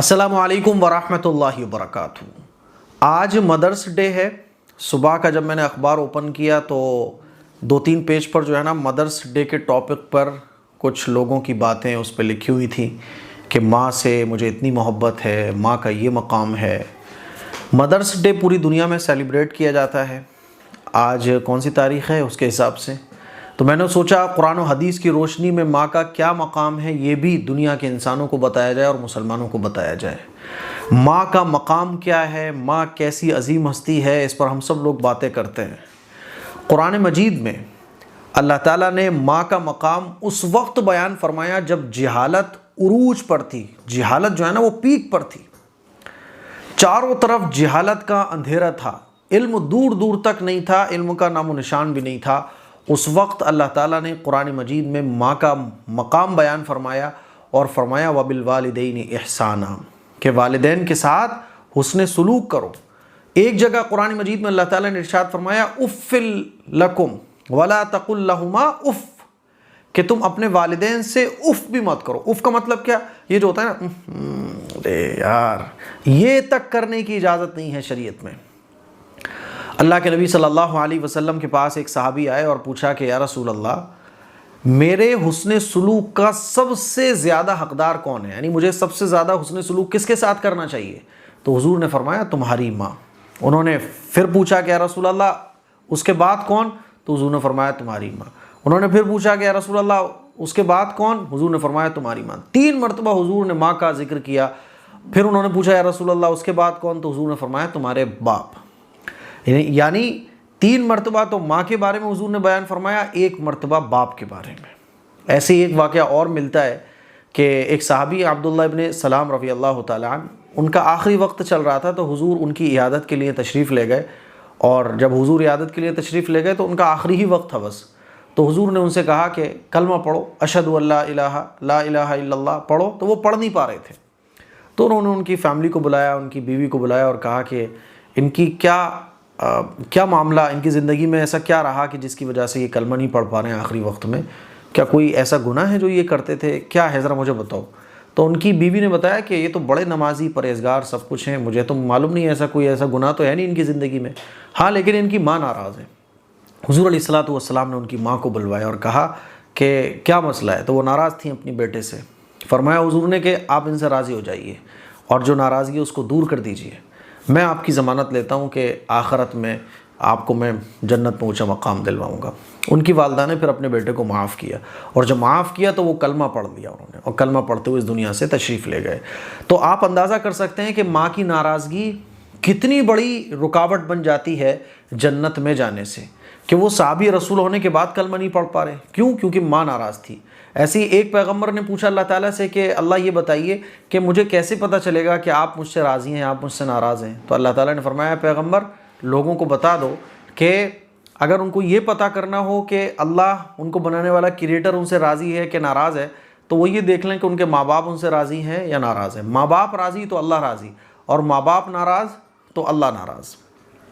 السلام علیکم ورحمۃ اللہ وبرکاتہ۔ آج مدرس ڈے ہے۔ صبح کا جب میں نے اخبار اوپن کیا تو 2-3 پیج پر جو ہے نا مدرس ڈے کے ٹاپک پر کچھ لوگوں کی باتیں اس پہ لکھی ہوئی تھی کہ ماں سے مجھے اتنی محبت ہے، ماں کا یہ مقام ہے۔ مدرس ڈے پوری دنیا میں سیلیبریٹ کیا جاتا ہے۔ آج کون سی تاریخ ہے اس کے حساب سے، تو میں نے سوچا قرآن و حدیث کی روشنی میں ماں کا کیا مقام ہے یہ بھی دنیا کے انسانوں کو بتایا جائے اور مسلمانوں کو بتایا جائے۔ ماں کا مقام کیا ہے، ماں کیسی عظیم ہستی ہے، اس پر ہم سب لوگ باتیں کرتے ہیں۔ قرآن مجید میں اللہ تعالیٰ نے ماں کا مقام اس وقت بیان فرمایا جب جہالت عروج پر تھی۔ جہالت جو ہے نا وہ پیک پر تھی، چاروں طرف جہالت کا اندھیرا تھا، علم دور دور تک نہیں تھا، علم کا نام و نشان بھی نہیں تھا۔ اس وقت اللہ تعالیٰ نے قرآن مجید میں ماں کا مقام بیان فرمایا اور فرمایا وَبِالْوَالِدَيْنِ إِحْسَانًا، کہ والدین کے ساتھ حسن سلوک کرو۔ ایک جگہ قرآن مجید میں اللہ تعالیٰ نے ارشاد فرمایا اُفٍّ لَكُمْ وَلَا تَقُلْ لَهُمَا اُف، کہ تم اپنے والدین سے اف بھی مت کرو۔ اف کا مطلب کیا؟ یہ جو ہوتا ہے نا ارے یار، یہ تک کرنے کی اجازت نہیں ہے شریعت میں۔ اللہ کے نبی صلی اللہ علیہ وسلم کے پاس ایک صحابی آئے اور پوچھا کہ یا رسول اللہ، میرے حسن سلوک کا سب سے زیادہ حقدار کون ہے، یعنی مجھے سب سے زیادہ حسن سلوک کس کے ساتھ کرنا چاہیے؟ تو حضور نے فرمایا تمہاری ماں۔ انہوں نے پھر پوچھا کہ یا رسول اللہ اس کے بعد کون؟ تو حضور نے فرمایا تمہاری ماں۔ انہوں نے پھر پوچھا کہ یا رسول اللہ اس کے بعد کون؟ حضور نے فرمایا تمہاری ماں۔ 3 مرتبہ حضور نے ماں کا ذکر کیا۔ پھر انہوں نے پوچھا یا رسول اللہ اس کے بعد کون؟ تو حضور نے فرمایا تمہارے باپ۔ یعنی 3 مرتبہ تو ماں کے بارے میں حضور نے بیان فرمایا، 1 مرتبہ باپ کے بارے میں۔ ایسے ہی ایک واقعہ اور ملتا ہے کہ ایک صحابی عبداللہ ابن سلام رضی اللہ تعالیٰ عنہ، ان کا آخری وقت چل رہا تھا تو حضور ان کی عیادت کے لیے تشریف لے گئے، اور جب حضور عیادت کے لیے تشریف لے گئے تو ان کا آخری ہی وقت تھا بس۔ تو حضور نے ان سے کہا کہ کلمہ پڑھو، اشہد ان لا الہ الا اللہ پڑھو، تو وہ پڑھ نہیں پا رہے تھے۔ تو انہوں نے ان کی فیملی کو بلایا، ان کی بیوی کو بلایا اور کہا کہ ان کی کیا معاملہ، ان کی زندگی میں ایسا کیا رہا کہ جس کی وجہ سے یہ کلمہ نہیں پڑھ پا رہے ہیں آخری وقت میں؟ کیا کوئی ایسا گناہ ہے جو یہ کرتے تھے؟ کیا ہے ذرا مجھے بتاؤ۔ تو ان کی بیوی نے بتایا کہ یہ تو بڑے نمازی پرہیزگار سب کچھ ہیں، مجھے تو معلوم نہیں ایسا کوئی ایسا گناہ تو ہے نہیں ان کی زندگی میں، ہاں لیکن ان کی ماں ناراض ہے۔ حضور علیہ الصلوۃ والسلام نے ان کی ماں کو بلوایا اور کہا کہ کیا مسئلہ ہے؟ تو وہ ناراض تھیں اپنی بیٹے سے۔ فرمایا حضور نے کہ آپ ان سے راضی ہو جائیے اور جو ناراضگی ہے اس کو دور کر دیجئے، میں آپ کی ضمانت لیتا ہوں کہ آخرت میں آپ کو میں جنت میں اونچا مقام دلواؤں گا۔ ان کی والدہ نے پھر اپنے بیٹے کو معاف کیا، اور جب معاف کیا تو وہ کلمہ پڑھ لیا انہوں نے، اور کلمہ پڑھتے ہوئے اس دنیا سے تشریف لے گئے۔ تو آپ اندازہ کر سکتے ہیں کہ ماں کی ناراضگی کتنی بڑی رکاوٹ بن جاتی ہے جنت میں جانے سے، کہ وہ صحابی رسول ہونے کے بعد کلمہ نہیں پڑھ پا رہے۔ کیوں؟ کیونکہ ماں ناراض تھی۔ ایسے ہی ایک پیغمبر نے پوچھا اللہ تعالیٰ سے کہ اللہ یہ بتائیے کہ مجھے کیسے پتہ چلے گا کہ آپ مجھ سے راضی ہیں، آپ مجھ سے ناراض ہیں؟ تو اللہ تعالیٰ نے فرمایا پیغمبر لوگوں کو بتا دو کہ اگر ان کو یہ پتہ کرنا ہو کہ اللہ ان کو بنانے والا کریٹر ان سے راضی ہے کہ ناراض ہے، تو وہ یہ دیکھ لیں کہ ان کے ماں باپ ان سے راضی ہیں یا ناراض ہیں۔ ماں باپ راضی تو اللہ راضی، اور ماں باپ ناراض تو اللہ ناراض۔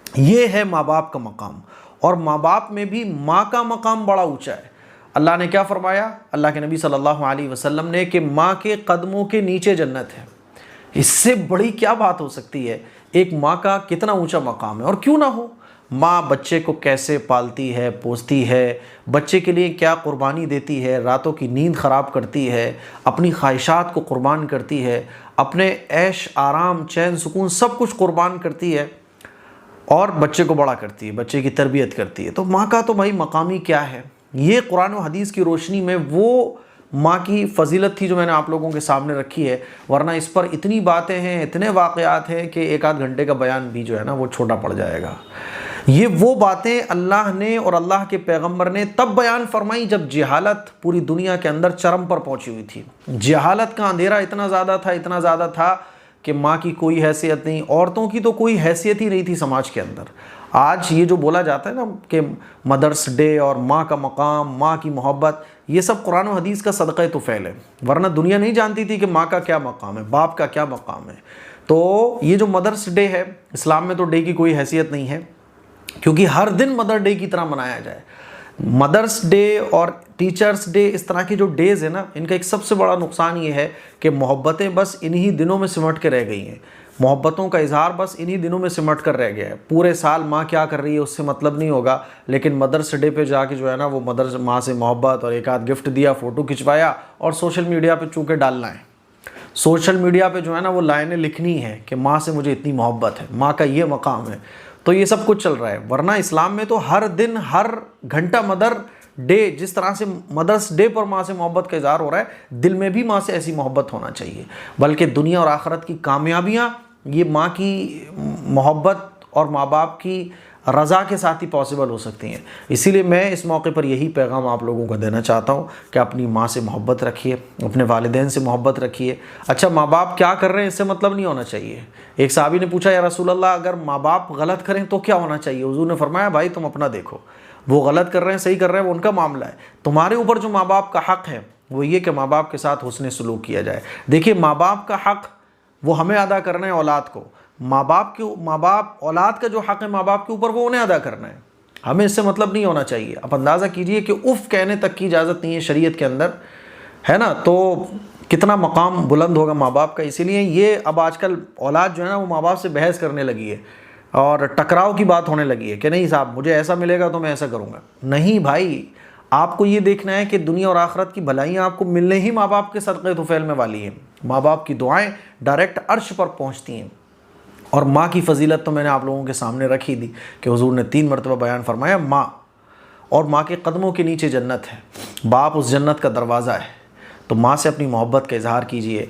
یہ ہے ماں باپ کا مقام، اور ماں باپ میں بھی ماں کا مقام بڑا اونچا ہے۔ اللہ نے کیا فرمایا؟ اللہ کے نبی صلی اللہ علیہ وسلم نے کہ ماں کے قدموں کے نیچے جنت ہے۔ اس سے بڑی کیا بات ہو سکتی ہے؟ ایک ماں کا کتنا اونچا مقام ہے، اور کیوں نہ ہو۔ ماں بچے کو کیسے پالتی ہے، پوستی ہے، بچے کے لیے کیا قربانی دیتی ہے، راتوں کی نیند خراب کرتی ہے، اپنی خواہشات کو قربان کرتی ہے، اپنے عیش آرام چین سکون سب کچھ قربان کرتی ہے، اور بچے کو بڑا کرتی ہے، بچے کی تربیت کرتی ہے۔ تو ماں کا تو بھائی مقامی کیا ہے؟ یہ قرآن و حدیث کی روشنی میں وہ ماں کی فضیلت تھی جو میں نے آپ لوگوں کے سامنے رکھی ہے، ورنہ اس پر اتنی باتیں ہیں، اتنے واقعات ہیں کہ 1-8 گھنٹے کا بیان بھی جو ہے نا وہ چھوٹا پڑ جائے گا۔ یہ وہ باتیں اللہ نے اور اللہ کے پیغمبر نے تب بیان فرمائی جب جہالت پوری دنیا کے اندر چرم پر پہنچی ہوئی تھی۔ جہالت کا اندھیرا اتنا زیادہ تھا کہ ماں کی کوئی حیثیت نہیں، عورتوں کی تو کوئی حیثیت ہی نہیں تھی سماج کے اندر۔ آج یہ جو بولا جاتا ہے نا کہ مدرس ڈے اور ماں کا مقام، ماں کی محبت، یہ سب قرآن و حدیث کا صدقہ طفیل ہے، ورنہ دنیا نہیں جانتی تھی کہ ماں کا کیا مقام ہے، باپ کا کیا مقام ہے۔ تو یہ جو مدرس ڈے ہے، اسلام میں تو ڈے کی کوئی حیثیت نہیں ہے، کیونکہ ہر دن مدر ڈے کی طرح منایا جائے۔ مدرس ڈے اور ٹیچرس ڈے اس طرح کے جو ڈیز ہیں نا، ان کا ایک سب سے بڑا نقصان یہ ہے کہ محبتیں بس انہی دنوں میں سمٹ کے رہ گئی ہیں، محبتوں کا اظہار بس انہی دنوں میں سمٹ کر رہ گیا ہے۔ پورے سال ماں کیا کر رہی ہے اس سے مطلب نہیں ہوگا، لیکن مدرس ڈے پہ جا کے جو ہے نا وہ ماں سے محبت اور ایک آدھ گفٹ دیا، فوٹو کھنچوایا، اور سوشل میڈیا پہ چونکہ ڈالنا ہے، سوشل میڈیا پہ جو ہے نا وہ لائنیں لکھنی ہے کہ ماں سے مجھے اتنی محبت ہے، ماں کا یہ مقام ہے، تو یہ سب کچھ چل رہا ہے۔ ورنہ اسلام میں تو ہر دن ہر گھنٹہ مدر ڈے، جس طرح سے مدرس ڈے پر ماں سے محبت کا اظہار ہو رہا ہے، دل میں بھی ماں سے ایسی محبت ہونا چاہیے، بلکہ دنیا اور آخرت کی کامیابیاں یہ ماں کی محبت اور ماں باپ کی رضا کے ساتھ ہی پاسبل ہو سکتی ہیں۔ اسی لیے میں اس موقع پر یہی پیغام آپ لوگوں کو دینا چاہتا ہوں کہ اپنی ماں سے محبت رکھیے، اپنے والدین سے محبت رکھیے۔ اچھا، ماں باپ کیا کر رہے ہیں اس سے مطلب نہیں ہونا چاہیے۔ ایک صحابی نے پوچھا، یا رسول اللہ اگر ماں باپ غلط کریں تو کیا ہونا چاہیے؟ حضور نے فرمایا، بھائی تم اپنا دیکھو، وہ غلط کر رہے ہیں صحیح کر رہے ہیں وہ ان کا معاملہ ہے، تمہارے اوپر جو ماں باپ کا حق ہے وہ یہ کہ ماں باپ کے ساتھ حسن سلوک کیا جائے۔ دیکھیے، ماں باپ کا حق وہ ہمیں ادا کرنا ہے، اولاد کو، ماں باپ اولاد کا جو حق ہے ماں باپ کے اوپر وہ انہیں ادا کرنا ہے، ہمیں اس سے مطلب نہیں ہونا چاہیے۔ اب اندازہ کیجئے کہ اف کہنے تک کی اجازت نہیں ہے شریعت کے اندر، ہے نا، تو کتنا مقام بلند ہوگا ماں باپ کا۔ اسی لیے یہ اب آج کل اولاد جو ہے نا وہ ماں باپ سے بحث کرنے لگی ہے اور ٹکراؤ کی بات ہونے لگی ہے کہ نہیں صاحب مجھے ایسا ملے گا تو میں ایسا کروں گا۔ نہیں بھائی، آپ کو یہ دیکھنا ہے کہ دنیا اور آخرت کی بھلائیاں آپ کو ملنے ہی ماں باپ کے صدقے طفیل میں والی ہیں۔ ماں باپ کی دعائیں ڈائریکٹ عرش پر پہنچتی ہیں، اور ماں کی فضیلت تو میں نے آپ لوگوں کے سامنے رکھی دی کہ حضور نے 3 مرتبہ بیان فرمایا، ماں اور ماں کے قدموں کے نیچے جنت ہے، باپ اس جنت کا دروازہ ہے۔ تو ماں سے اپنی محبت کا اظہار کیجئے۔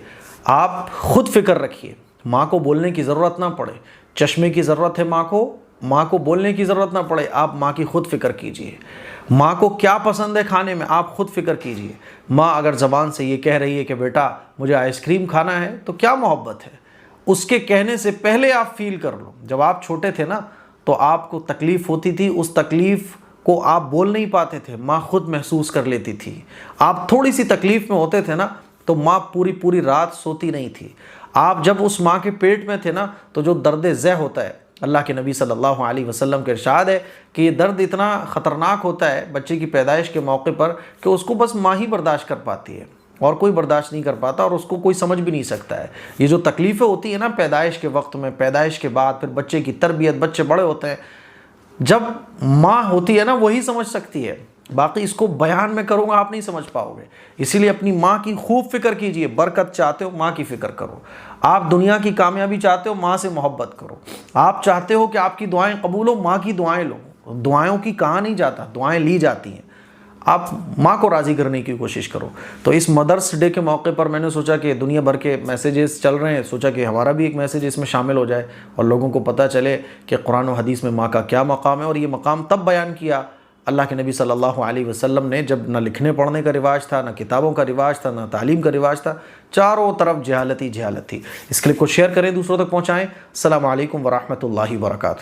آپ خود فکر رکھیے، ماں کو بولنے کی ضرورت نہ پڑے، چشمے کی ضرورت ہے ماں کو بولنے کی ضرورت نہ پڑے، آپ ماں کی خود فکر کیجئے۔ ماں کو کیا پسند ہے کھانے میں آپ خود فکر کیجئے۔ ماں اگر زبان سے یہ کہہ رہی ہے کہ بیٹا مجھے آئس کریم کھانا ہے تو کیا محبت ہے، اس کے کہنے سے پہلے آپ فیل کر لو۔ جب آپ چھوٹے تھے نا تو آپ کو تکلیف ہوتی تھی، اس تکلیف کو آپ بول نہیں پاتے تھے، ماں خود محسوس کر لیتی تھی۔ آپ تھوڑی سی تکلیف میں ہوتے تھے نا تو ماں پوری رات سوتی نہیں تھی۔ آپ جب اس ماں کے پیٹ میں تھے نا تو جو درد ذہ ہوتا ہے، اللہ کے نبی صلی اللہ علیہ وسلم کے ارشاد ہے کہ یہ درد اتنا خطرناک ہوتا ہے بچے کی پیدائش کے موقع پر کہ اس کو بس ماں ہی برداشت کر پاتی ہے اور کوئی برداشت نہیں کر پاتا، اور اس کو کوئی سمجھ بھی نہیں سکتا ہے۔ یہ جو تکلیفیں ہوتی ہیں نا پیدائش کے وقت میں، پیدائش کے بعد، پھر بچے کی تربیت، بچے بڑے ہوتے ہیں، جب ماں ہوتی ہے نا وہی سمجھ سکتی ہے، باقی اس کو بیان میں کروں گا آپ نہیں سمجھ پاؤ گے۔ اسی لیے اپنی ماں کی خوب فکر کیجئے۔ برکت چاہتے ہو ماں کی فکر کرو، آپ دنیا کی کامیابی چاہتے ہو ماں سے محبت کرو، آپ چاہتے ہو کہ آپ کی دعائیں قبول ہو ماں کی دعائیں لو۔ دعائوں کی کہا نہیں جاتا، دعائیں لی جاتی ہیں، آپ ماں کو راضی کرنے کی کوشش کرو۔ تو اس مدرس ڈے کے موقع پر میں نے سوچا کہ دنیا بھر کے میسیجز چل رہے ہیں، سوچا کہ ہمارا بھی ایک میسیج اس میں شامل ہو جائے اور لوگوں کو پتہ چلے کہ قرآن و حدیث میں ماں کا کیا مقام ہے۔ اور یہ مقام تب بیان کیا اللہ کے نبی صلی اللہ علیہ وسلم نے جب نہ لکھنے پڑھنے کا رواج تھا، نہ کتابوں کا رواج تھا، نہ تعلیم کا رواج تھا، چاروں طرف جہالت ہی جہالت تھی۔ اس کلپ کو شیئر کریں، دوسروں تک پہنچائیں۔ السلام علیکم ورحمۃ اللہ وبرکاتہ۔